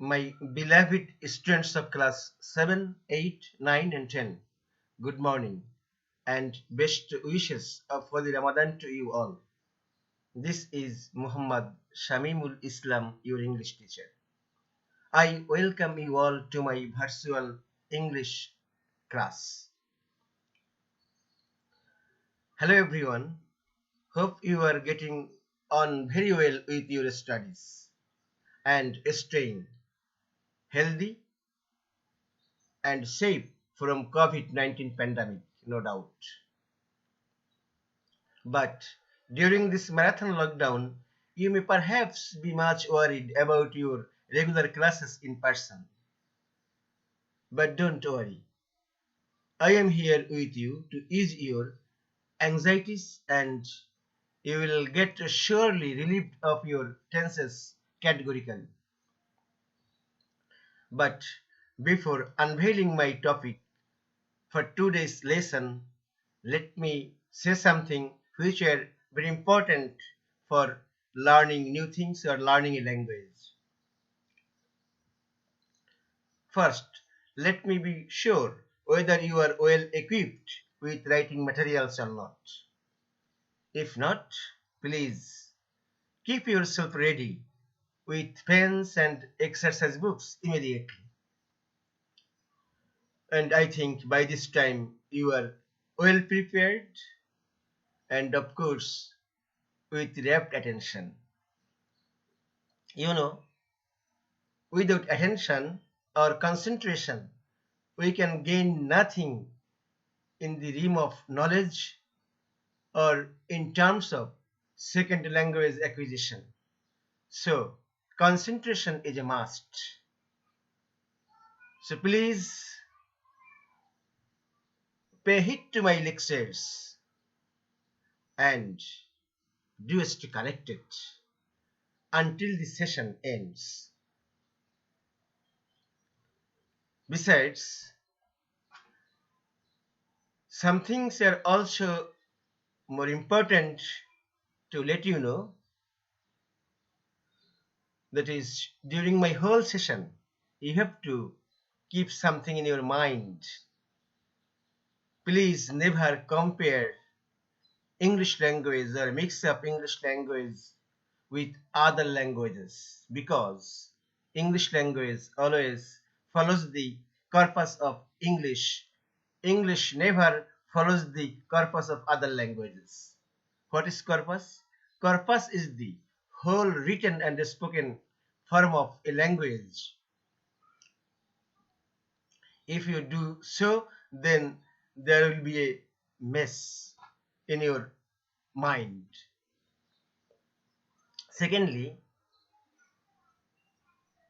My beloved students of class 7, 8, 9 and 10, good morning and best wishes for the Ramadan to you all. This is Muhammad Shamimul Islam, your English teacher. I welcome you all to my virtual English class. Hello everyone, hope you are getting on very well with your studies and staying healthy and safe from COVID-19 pandemic, no doubt. But during this marathon lockdown, you may perhaps be much worried about your regular classes in person. But don't worry, I am here with you to ease your anxieties and you will get surely relieved of your tenses categorically. But before unveiling my topic for today's lesson, let me say something which are very important for learning new things or learning a language. First, let me be sure whether you are well equipped with writing materials or not. If not, please keep yourself ready with pens and exercise books immediately. And I think by this time you are well prepared and of course with rapt attention. You know, without attention or concentration, we can gain nothing in the realm of knowledge or in terms of second language acquisition. So, concentration is a must. So, please pay heed to my lectures and do stay connected until the session ends. Besides, some things are also more important to let you know, that is, during my whole session, you have to keep something in your mind. Please never compare English language or mix up English language with other languages, because English language always follows the corpus of English. English never follows the corpus of other languages. What is corpus? Corpus is the whole written and spoken form of a language. If you do so, then there will be a mess in your mind. Secondly,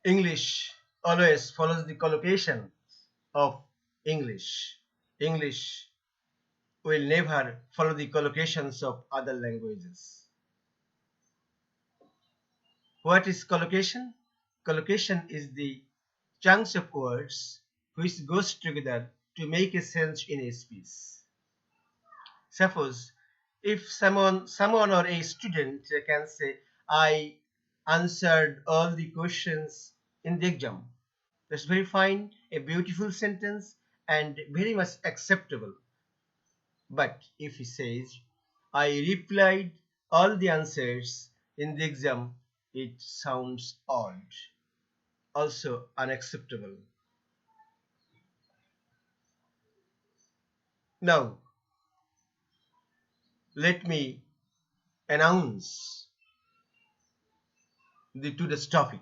English always follows the collocation of English. English will never follow the collocations of other languages. What is collocation? Collocation is the chunks of words which goes together to make a sense in a speech. Suppose if someone or a student can say, I answered all the questions in the exam. That's very fine, a beautiful sentence and very much acceptable. But if he says, I replied all the answers in the exam, it sounds odd, also unacceptable. Now, let me announce today's topic.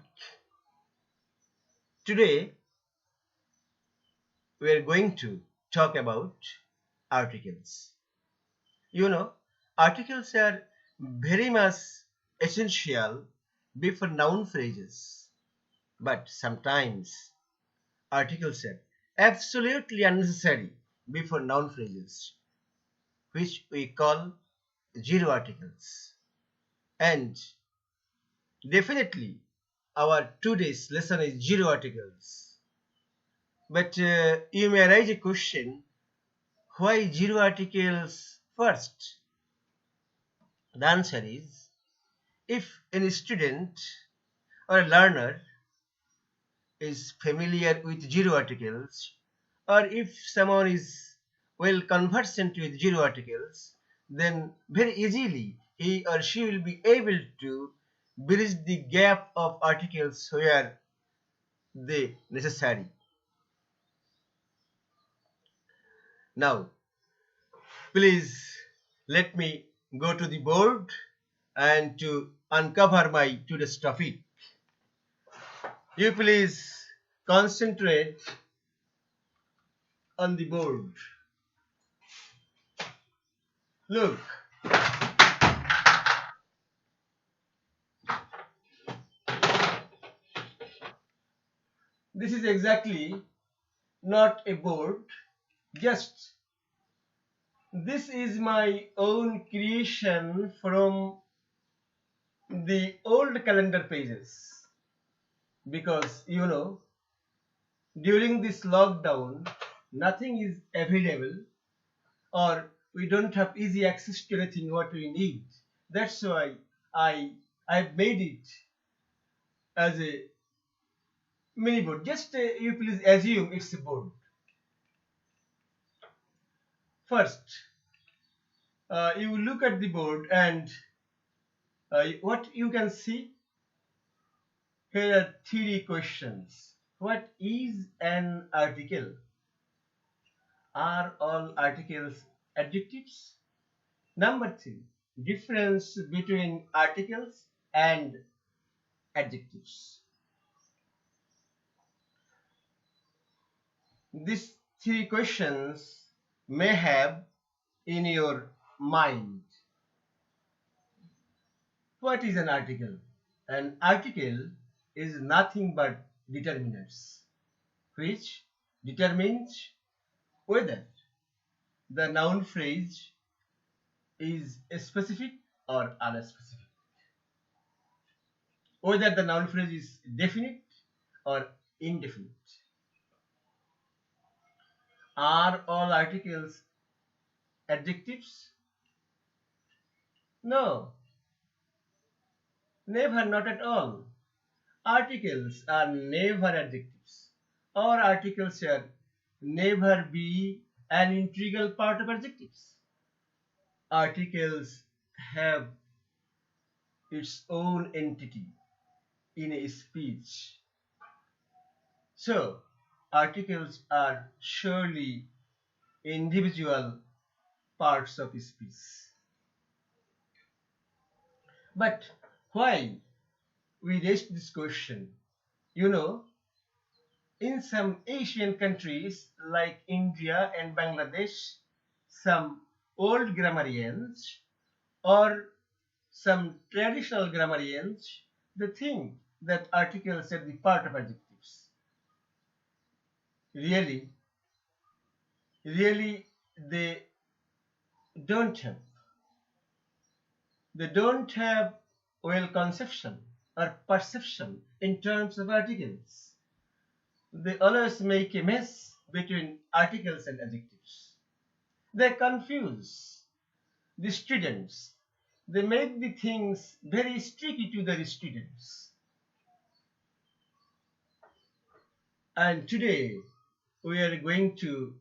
Today, we are going to talk about articles. You know, articles are very much essential before noun phrases, but sometimes articles are absolutely unnecessary before noun phrases, which we call zero articles. And definitely our today's lesson is zero articles. But you may raise a question, why zero articles first? The answer is, if any student or a learner is familiar with zero articles, or if someone is well conversant with zero articles, then very easily he or she will be able to bridge the gap of articles where they necessary. Now, please let me go to the board and to uncover my today's topic. You please concentrate on the board. Look, this is exactly not a board, just this is my own creation from the old calendar pages. Because during this lockdown, nothing is available, or we don't have easy access to anything what we need. That's why I I've made it as a mini board. Just you please assume it's a board. First, you look at the board and what you can see here are three questions. What is an article? Are all articles adjectives? Number three, difference between articles and adjectives. These three questions may have in your mind. What is an article? An article is nothing but determinants, which determines whether the noun phrase is specific or unspecific, whether the noun phrase is definite or indefinite. Are all articles adjectives? No, never, not at all. Articles are never adjectives, or articles shall never be an integral part of adjectives. Articles have its own entity in a speech. So, articles are surely individual parts of speech. But why we raised this question? You know, in some Asian countries like India and Bangladesh, some old grammarians or some traditional grammarians, they think that articles are the part of adjectives. Really, really, they don't have. They don't have well conception or perception in terms of articles. They always make a mess between articles and adjectives. They confuse the students. They make the things very tricky to the students. And today we are going to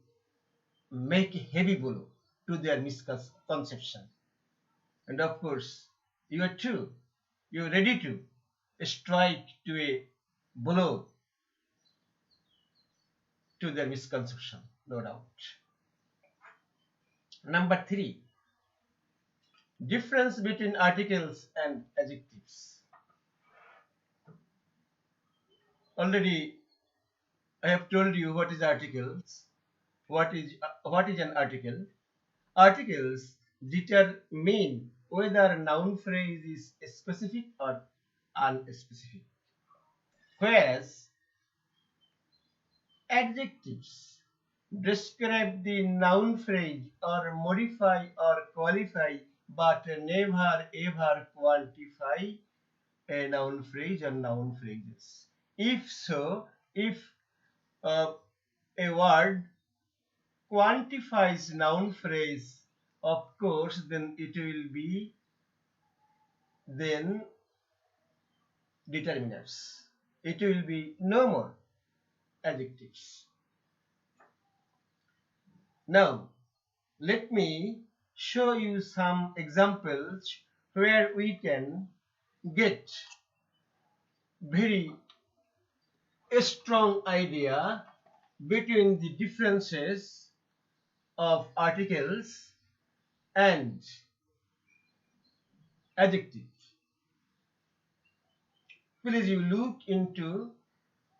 make a heavy blow to their misconception. And of course, you are too. You are ready to strike to a blow to their misconception, no doubt. Number three, difference between articles and adjectives. Already I have told you what is articles, what is an article. Articles determine whether a noun phrase is specific or unspecific, whereas adjectives describe the noun phrase or modify or qualify but never ever quantify a noun phrase or noun phrases. If so, if uh, a word quantifies noun phrase, of course, then it will be then determiners. It will be no more adjectives. Now, let me show you some examples where we can get very strong idea between the differences of articles and adjectives. Please you look into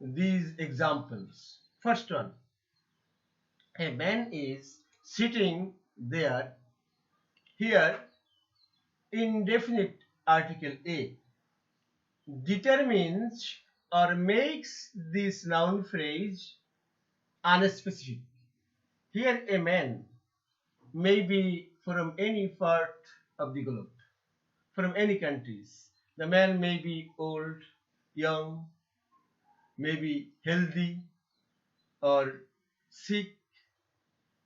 these examples. First one, a man is sitting there. Here, indefinite article A determines or makes this noun phrase unspecific. Here, a man may be from any part of the globe, from any countries. The man may be old, young, maybe healthy or sick,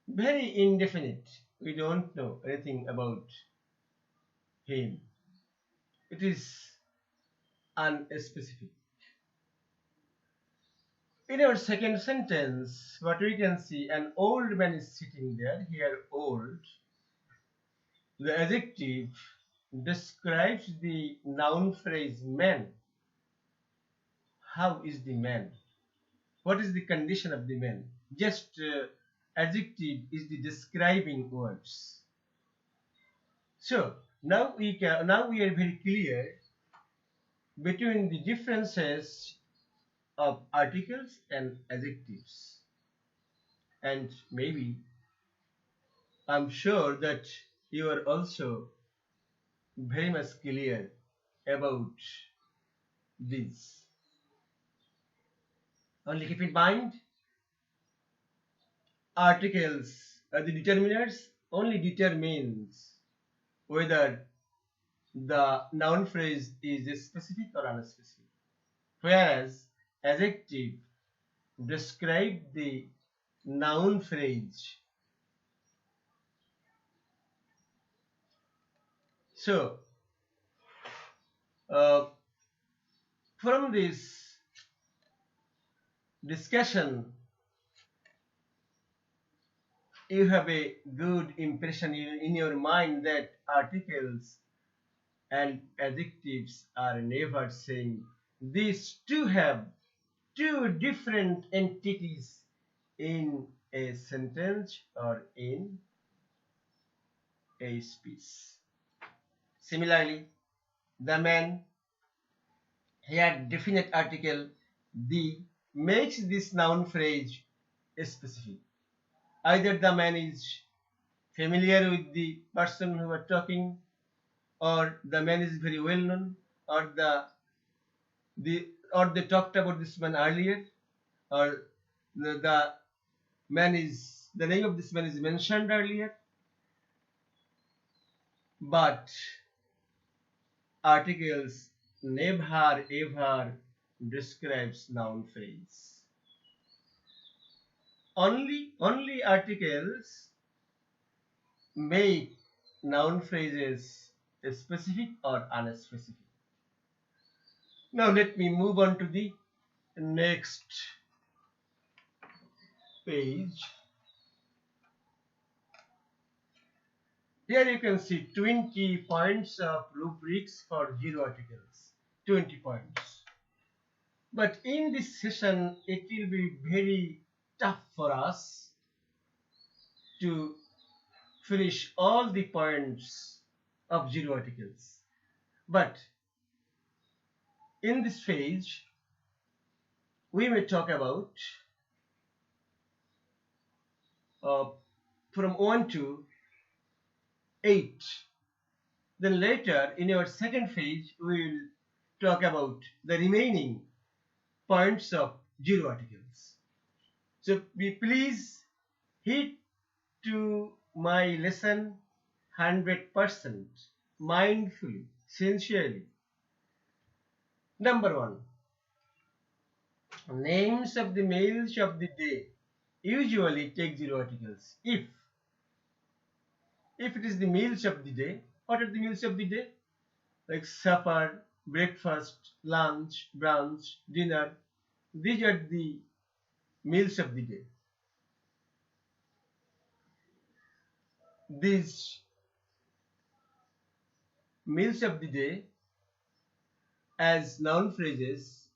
very indefinite. We don't know anything about him. It is unspecific. In our second sentence, what we can see, an old man is sitting there. Here, old. The adjective describes the noun phrase man. How is the man? What is the condition of the man? Just adjective is the describing words. So now we are very clear between the differences of articles and adjectives, and maybe I'm sure that you are also very much clear about this. Only keep in mind, articles are the determiners, only determines whether the noun phrase is specific or unspecific, whereas adjective describe the noun phrase. So from this discussion, you have a good impression in your mind that articles and adjectives are never same. These two have two different entities in a sentence or in a speech. Similarly, the man, here definite article the makes this noun phrase specific. Either the man is familiar with the person who are talking, or the man is very well known, or they talked about this man earlier, or the name of this man is mentioned earlier. But articles never ever describes noun phrase. Only articles make noun phrases specific or unspecific. Now let me move on to the next page. Here you can see 20 points of rubrics for zero articles. 20 points. But in this session, it will be very tough for us to finish all the points of zero articles. But in this phase, we may talk about from 1 to 8. Then later in our second phase, we will talk about the remaining points of zero articles. So please heed to my lesson 100%, mindfully, sincerely. Number 1, names of the meals of the day usually take zero articles. If it is the meals of the day, what are the meals of the day? Like supper, breakfast, lunch, brunch, dinner. These are the meals of the day. These meals of the day as noun phrases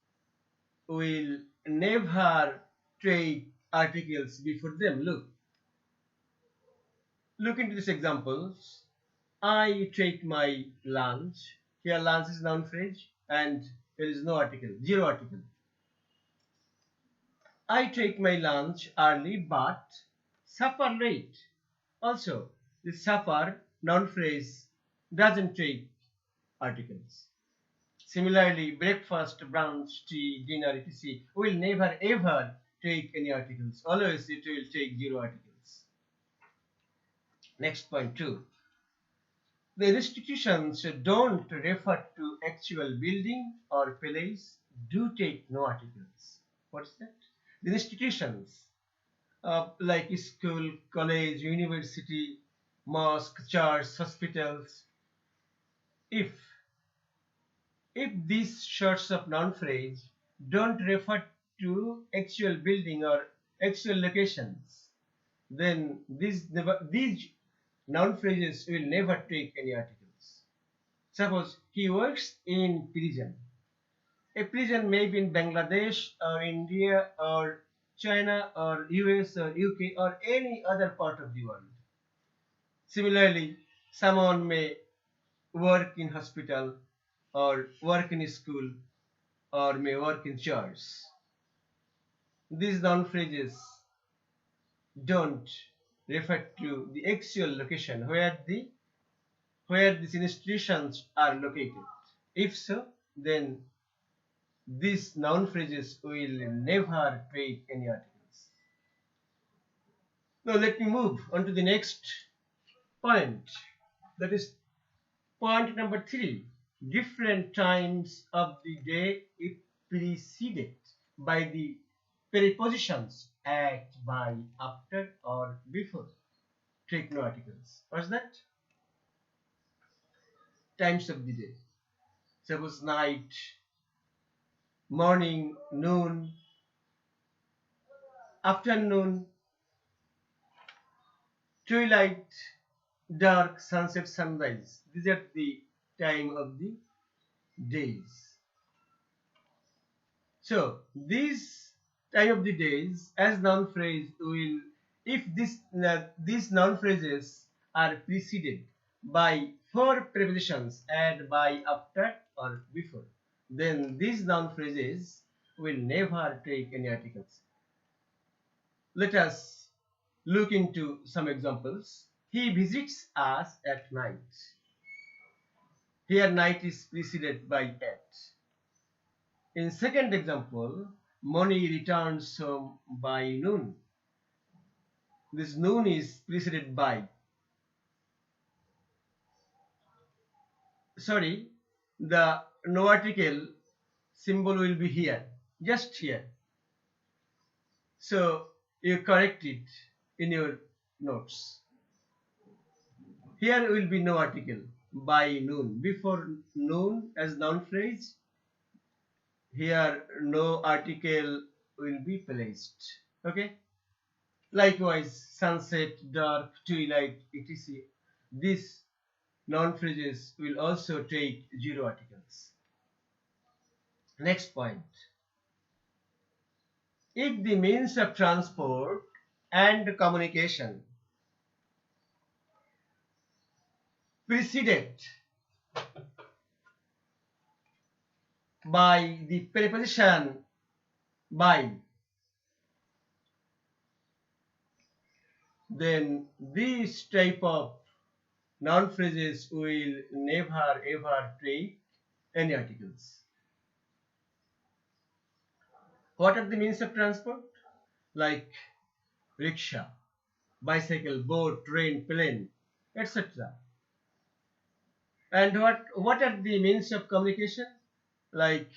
will never take articles before them. Look into these examples. I take my lunch. Here lunch is noun phrase and there is no article, zero article. I take my lunch early but supper late. Also, the supper noun phrase doesn't take articles. Similarly, breakfast, brunch, tea, dinner, etc. will never ever take any articles. Always it will take zero articles. Next point 2. The institutions don't refer to actual building or place do take no articles. What's that? The institutions like school, college, university, mosque, church, hospitals. If these sorts of noun phrase don't refer to actual building or actual locations, then these noun phrases will never take any articles. Suppose he works in prison. A prison may be in Bangladesh or India or China or US or UK or any other part of the world. Similarly, someone may work in hospital or work in school or may work in church. These noun phrases don't refer to the actual location where these institutions are located. If so, then these noun phrases will never take any articles. Now let me move on to the next point. That is point number 3. Different times of the day if preceded by the prepositions at, by, after or before take no articles. What's that? Times of the day. Suppose night, morning, noon, afternoon, twilight, dark, sunset, sunrise. These are the time of the days. So these time of the days as noun phrase will, if these noun phrases are preceded by 4 prepositions at, by, after or before, then these noun phrases will never take any articles. Let us look into some examples. He visits us at night. Here night is preceded by at. In second example, Moni returns home by noon. This noon is preceded by. Sorry, the no article symbol will be here, just here. So you correct it in your notes. Here will be no article by noon. Before noon as noun phrase, here no article will be placed. Okay. Likewise, sunset, dark, twilight, etc. These noun phrases will also take 0 articles. Next point. If the means of transport and communication preceded by the preposition by, then this type of noun phrases will never ever take any articles. What are the means of transport? Like rickshaw, bicycle, boat, train, plane, etc. And what are the means of communication? Like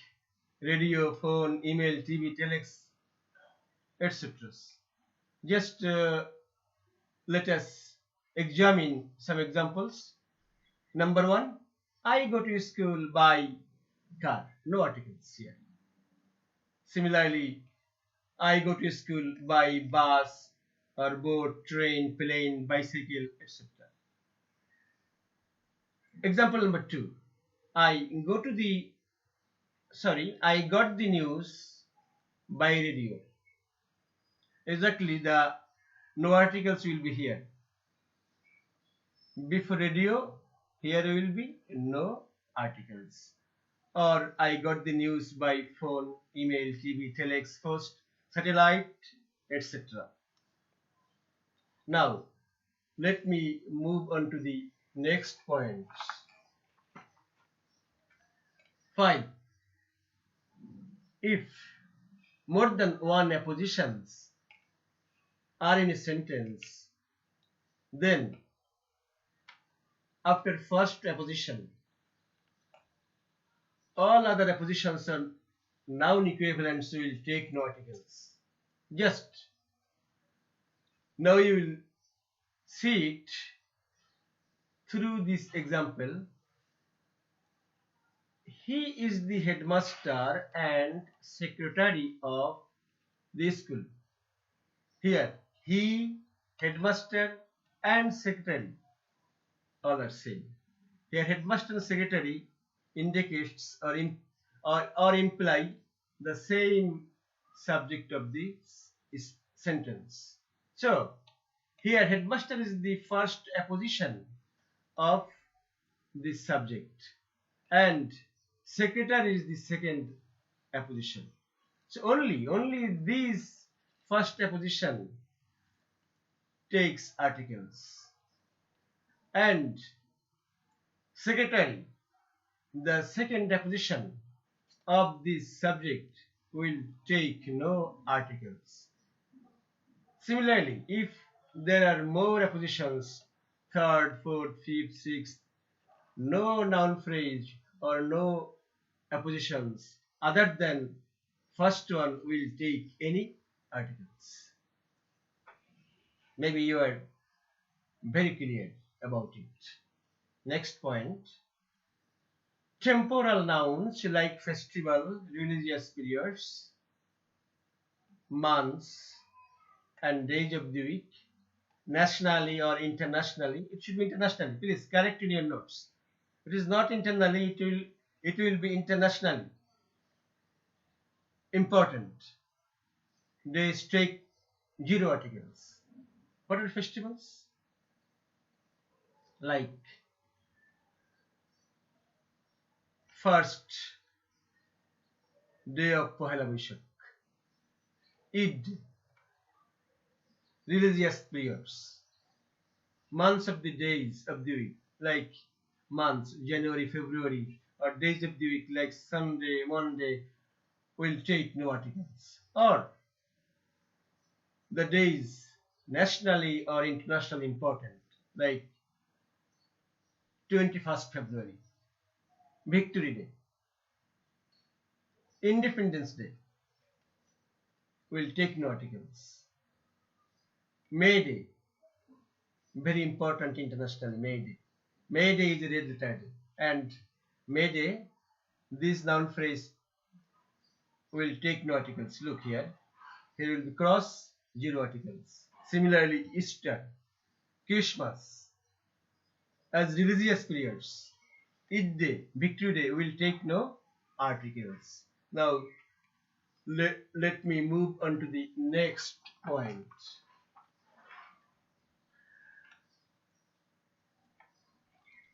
radio, phone, email, TV, telex, etc. Just let us examine some examples. Number 1, I go to school by car. No articles here. Similarly, I go to school by bus or boat, train, plane, bicycle, etc. Example number two. I go to the I got the news by radio. Exactly, the no articles will be here. Before radio, here will be no articles. Or I got the news by phone, email, TV, telex, post, satellite, etc. Now, let me move on to the next point. 5. If more than one appositions are in a sentence, then after first apposition, all other appositions are noun equivalents will take no articles. Just now you will see it through this example. He is the headmaster and secretary of the school. Here, he, headmaster, and secretary all are same. Here, headmaster and secretary indicates or imply the same subject of the sentence. So, here, headmaster is the first apposition of this subject, and secretary is the second apposition. So only these first apposition takes articles, and secretary, the second apposition of this subject, will take no articles. Similarly, if there are more appositions, third, fourth, fifth, sixth, no noun phrase or no appositions other than first one will take any articles. Maybe you are very clear about it. Next point. Temporal nouns like festival, religious periods, months, and days of the week, nationally or internationally. It should be internationally. Please correct in your notes. It is not internally, it will be internationally. Important. They take 0 articles. What are festivals? Like first day of Pohela Boishakh, Eid, religious prayers, months of the days of the week, like months, January, February, or days of the week, like Sunday, Monday, will take no articles. Or the days nationally or internationally important, like 21st February, Victory Day, Independence Day, will take no articles. May Day, very important internationally, May Day. May Day is a red letter day, and May Day, this noun phrase will take no articles. Look here, here will be cross, 0 articles. Similarly, Easter, Christmas, as religious periods, Eid Day, Victory Day will take no articles. Now, let me move on to the next point.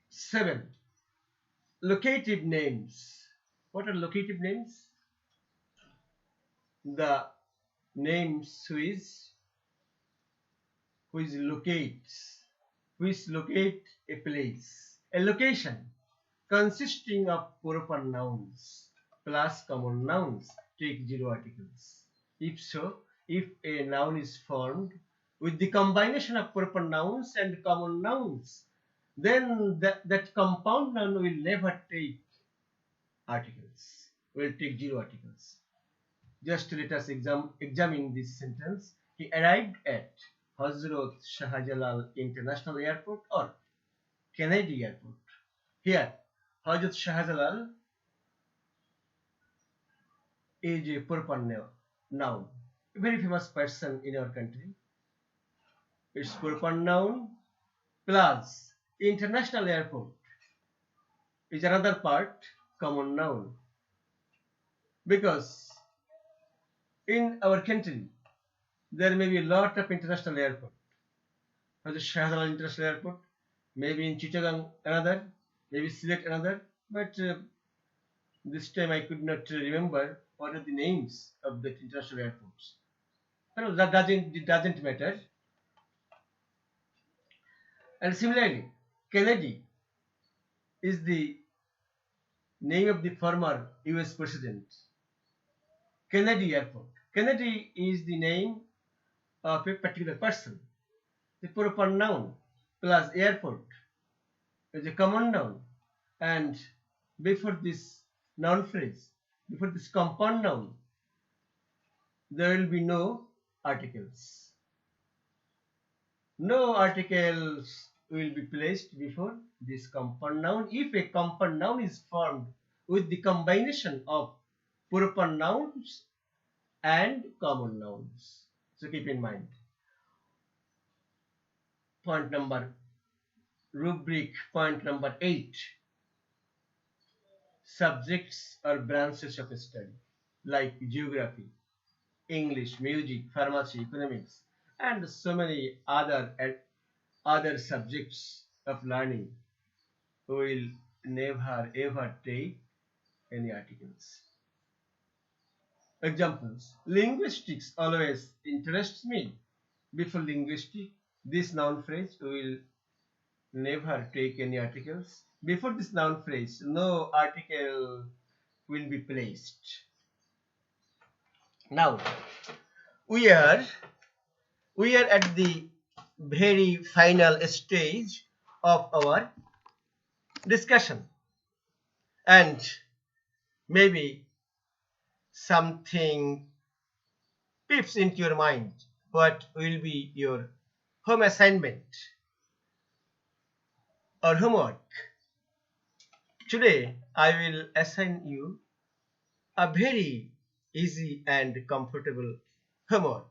7. Locative names. What are locative names? The names which locate a place. A location consisting of proper nouns plus common nouns take 0 articles. If so, if a noun is formed with the combination of proper nouns and common nouns, then that compound noun will never take articles, will take 0 articles. Just let us examine this sentence. He arrived at Hazrat Shahjalal International Airport or Kennedy Airport. Here, Hazrat Shahjalal is a proper noun. a very famous person in our country. It's proper noun plus international airport is another part common noun, because in our country there may be a lot of international airport. As Shahjalan International Airport, maybe in Chittagong another, maybe Sylhet another, but this time I could not remember what are the names of the international airports. But that doesn't matter. And similarly, Kennedy is the name of the former US president. Kennedy Airport. Kennedy is the name of a particular person. The proper noun plus airport is a common noun, and before this noun phrase, before this compound noun, there will be no articles. No articles will be placed before this compound noun if a compound noun is formed with the combination of proper nouns and common nouns. So keep in mind. Point number, rubric point number 8. Subjects or branches of study like geography, English, music, pharmacy, economics, and so many other subjects of learning will never ever take any articles. Examples: linguistics always interests me. Before linguistic, this noun phrase will never take any articles. Before this noun phrase, no article will be placed. Now we are at the very final stage of our discussion, and maybe something peeps into your mind. What will be your home assignment or homework? Today I will assign you a very easy and comfortable homework.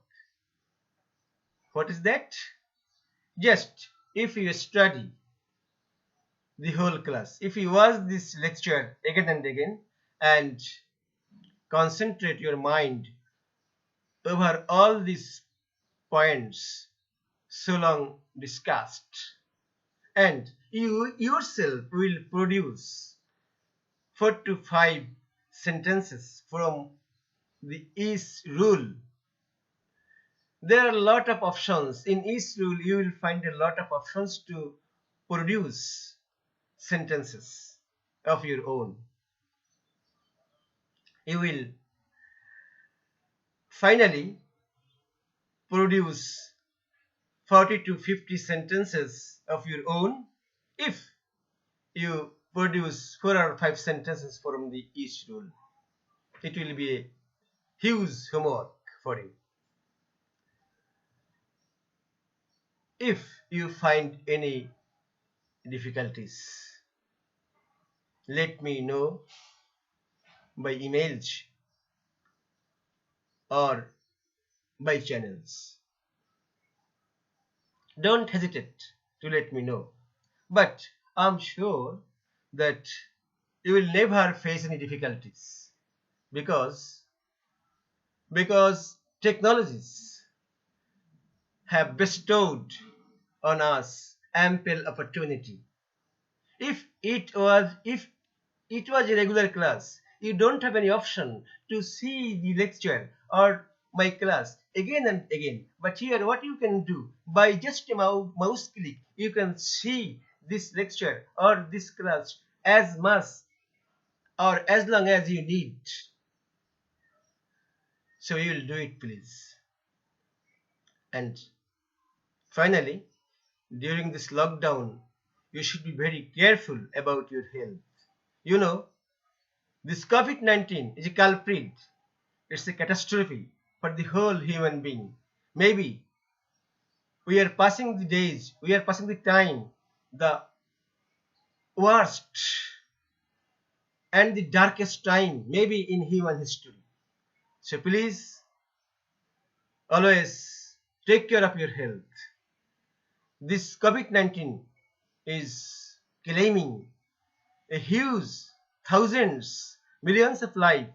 What is that? Just if you study the whole class, if you watch this lecture again and again, and concentrate your mind over all these points so long discussed, and you yourself will produce 4 to 5 sentences from the each rule. There are a lot of options. In each rule, you will find a lot of options to produce sentences of your own. You will finally produce 40 to 50 sentences of your own if you produce 4 or 5 sentences from the each rule. It will be a huge homework for you. If you find any difficulties, let me know by emails or by channels. Don't hesitate to let me know. But I'm sure that you will never face any difficulties, because technologies have bestowed on us ample opportunity. If it was a regular class, you don't have any option to see the lecture or my class again and again. But here what you can do, by just a mouse click, you can see this lecture or this class as much or as long as you need. So you will do it, please. And finally, during this lockdown, you should be very careful about your health. You know, this COVID-19 is a culprit. It's a catastrophe for the whole human being. Maybe we are passing the days, we are passing the time, the worst and the darkest time maybe in human history. So please Always take care of your health. This COVID-19 is claiming a huge thousands, millions of life.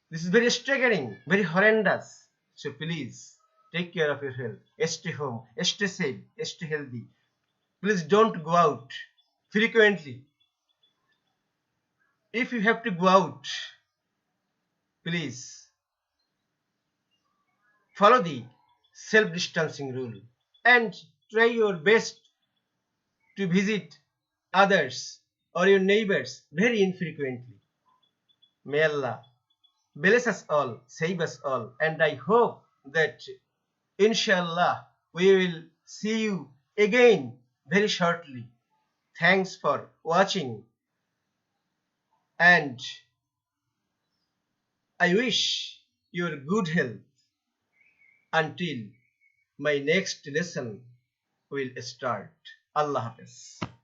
This is very staggering, very horrendous. So please take care of your health. Stay home, stay safe, stay healthy. Please don't go out frequently. If you have to go out, please follow the self-distancing rule and try your best to visit others or your neighbors very infrequently. May Allah bless us all, save us all, and I hope that inshallah we will see you again very shortly. Thanks for watching, and I wish your good health until my next lesson will start. Allah Hafiz.